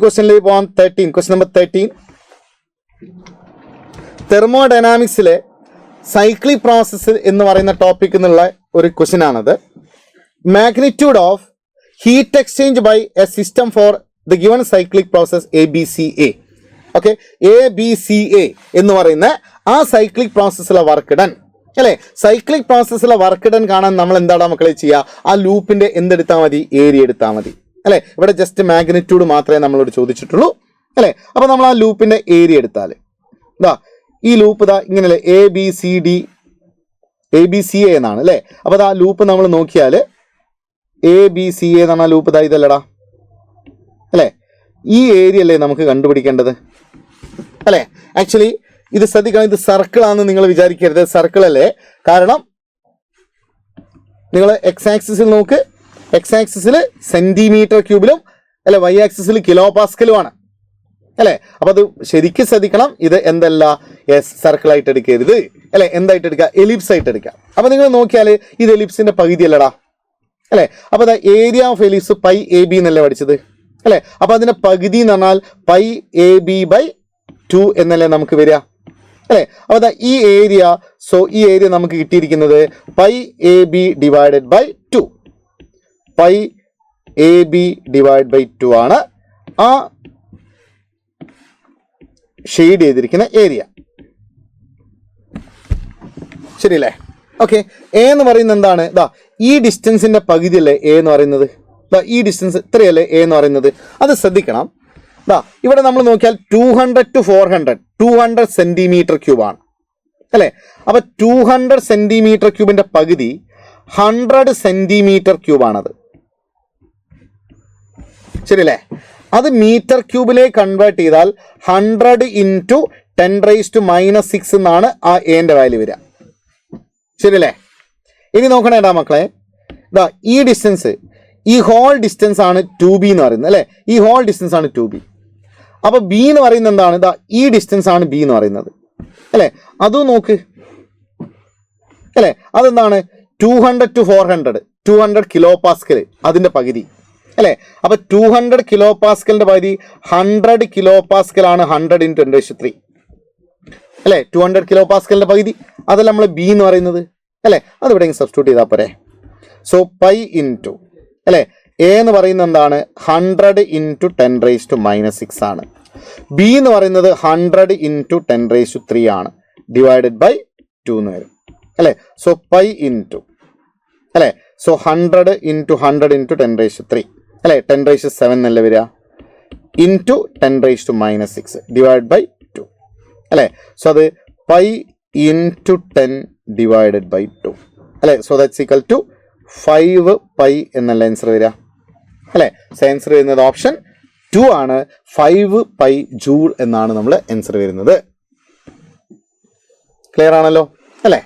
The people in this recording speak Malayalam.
ക്വസ്റ്റ്യനിലേക്ക് പോകാം. 13, ക്വസ്റ്റ്യൻ നമ്പർ 13. തെർമോഡൈനാമിക്സിലെ സൈക്ലിക് പ്രോസസ്സ് എന്ന് പറയുന്ന ടോപ്പിക് എന്നുള്ള ഒരു ക്വസ്റ്റ്യൻ ആണത്. Magnitude of heat exchange by a system for the given cyclic process ABCA. Okay, ABCA എന്ന് പറയുന്ന ആ സൈക്ലിക് പ്രോസസ്സിലെ വർക്ക് ഡൺ അല്ലേ. സൈക്ലിക് പ്രോസസ്സിലെ വർക്ക് ഡൺ കാണാൻ നമ്മൾ എന്താണ് മക്കളെ ചെയ്യുക? ആ ലൂപ്പിന്റെ എന്തെടുത്താൽ മതി? ഏരിയ എടുത്താൽ മതി അല്ലേ. ഇവിടെ ജസ്റ്റ് മാഗ്നിറ്റ്യൂഡ് മാത്രമേ നമ്മളോട് ചോദിച്ചിട്ടുള്ളൂ അല്ലേ. അപ്പൊ നമ്മൾ ആ ലൂപ്പിന്റെ ഏരിയ എടുത്താൽ ഇതാ ഈ ലൂപ്പ് ഇതാ ഇങ്ങനെയല്ലേ, ABCA എന്നാണ് അല്ലേ. അപ്പൊ ആ ലൂപ്പ് നമ്മൾ നോക്കിയാൽ ABCA എന്നാണ് ആ ലൂപ്പ് ഇതാ ഇതല്ലടാ അല്ലേ. ഈ ഏരിയ അല്ലേ നമുക്ക് കണ്ടുപിടിക്കേണ്ടത് അല്ലേ. ആക്ച്വലി ഇത് ശ്രദ്ധിക്കണം, ഇത് സർക്കിൾ ആണെന്ന് നിങ്ങൾ വിചാരിക്കരുത്. സർക്കിൾ അല്ലേ, കാരണം നിങ്ങൾ എക്സ് ആക്സിസിൽ നോക്ക്, എക്സ് ആക്സിസിൽ സെന്റിമീറ്റർ ക്യൂബിലും അല്ലെ, വൈ ആക്സിസിൽ കിലോ പാസ്കലുമാണ് അല്ലെ. അപ്പൊ അത് ശരിക്കും ശ്രദ്ധിക്കണം. ഇത് എന്തല്ല, സർക്കിൾ ആയിട്ട് എടുക്കരുത് അല്ലെ. എന്തായിട്ട് എടുക്കുക? എലിപ്സ് ആയിട്ട് എടുക്കുക. അപ്പൊ നിങ്ങൾ നോക്കിയാൽ ഇത് എലിപ്സിന്റെ പകുതി അല്ലടാ അല്ലെ. അപ്പൊ area of ellipse pi AB എന്നല്ലേ പഠിച്ചത് അല്ലെ. അപ്പൊ അതിന്റെ പകുതി എന്ന് പറഞ്ഞാൽ പൈ AB/2 എന്നല്ലേ നമുക്ക് വരിക അല്ലെ. അപ്പൊ ഈ ഏരിയ, സോ ഈ ഏരിയ നമുക്ക് കിട്ടിയിരിക്കുന്നത് pi AB divided by 2. Pi AB divide by 2 ആണ് ആ ഷെയ്ഡ് ചെയ്തിരിക്കുന്ന ഏരിയ. ശരിയല്ലേ? ഓക്കെ, A എന്ന് പറയുന്നത് എന്താണ്? ഇതാ ഈ ഡിസ്റ്റൻസിന്റെ പകുതി അല്ലേ A എന്ന് പറയുന്നത്. ഈ ഡിസ്റ്റൻസ് ഇത്രയല്ലേ A എന്ന് പറയുന്നത്. അത് ശ്രദ്ധിക്കണം. ദാ ഇവിടെ നമ്മൾ നോക്കിയാൽ 200 to 400 200 സെന്റിമീറ്റർ ക്യൂബാണ് അല്ലെ. അപ്പൊ 200 സെന്റിമീറ്റർ ക്യൂബിന്റെ പകുതി 100 സെന്റിമീറ്റർ ക്യൂബാണത്. ശരിയല്ലേ? അത് മീറ്റർ ക്യൂബിലേക്ക് കൺവേർട്ട് ചെയ്താൽ 100 into 10⁻⁻6 എന്നാണ് ആ എന്റെ വാല്യൂ വരിക. ശരിയല്ലേ? ഇനി നോക്കണേടാ മക്കളെ, ഇതാ ഈ ഡിസ്റ്റൻസ്, ഈ ഹോൾ ഡിസ്റ്റൻസ് ആണ് 2B എന്ന് പറയുന്നത് അല്ലെ. ഈ ഹോൾ ഡിസ്റ്റൻസ് ആണ് 2B. അപ്പൊ B എന്ന് പറയുന്നത് എന്താണ്? ഇതാ ഈ ഡിസ്റ്റൻസ് ആണ് B എന്ന് പറയുന്നത് അല്ലെ. അതും നോക്ക് അല്ലെ. അതെന്താണ്? 200 to 400 200 കിലോ പാസ്കൽ അതിന്റെ പകുതി അല്ലെ. അപ്പൊ 200 കിലോ പാസ്കലിന്റെ പകുതി 100 കിലോ പാസ്കൽ ആണ്. 100 into 10⁻³ അല്ലെ. 200 കിലോ പാസ്കലിന്റെ പകുതി അതല്ല നമ്മൾ B എന്ന് പറയുന്നത് അല്ലെ. അത് ഇവിടെ സബ്സ്റ്റിറ്റ്യൂട്ട് ചെയ്താൽ പോരെ. സോ പൈ ഇൻറ്റു അല്ലെ A എന്ന് പറയുന്നത് എന്താണ്? 100 into 10⁻⁻6 ആണ്. B എന്ന് പറയുന്നത് 100 into 10⁻³ ആണ്, ഡിവൈഡഡ് ബൈ 2 എന്ന് വരും അല്ലെ. സോ പൈ ഇൻറ്റു അല്ലെ. സോ 100 into 100 into 10⁻³ അല്ലെ, 10⁻7 എന്നല്ലേ വരിക, ഇൻറ്റു 10⁻⁻6 ഡിവൈഡ് ബൈ 2 അല്ലെ. സോ അത് പൈ ഇൻറ്റു 10 ഡിവൈഡഡ് ബൈ 2 അല്ലെ. So that's equal to 5 pi എന്നല്ല ആൻസർ വരിക അല്ലെ. സോ ആൻസർ വരുന്നത് ഓപ്ഷൻ 2 ആണ്. 5 പൈ ജൂൾ എന്നാണ് നമ്മൾ ആൻസർ വരുന്നത്. ക്ലിയർ ആണല്ലോ അല്ലെ.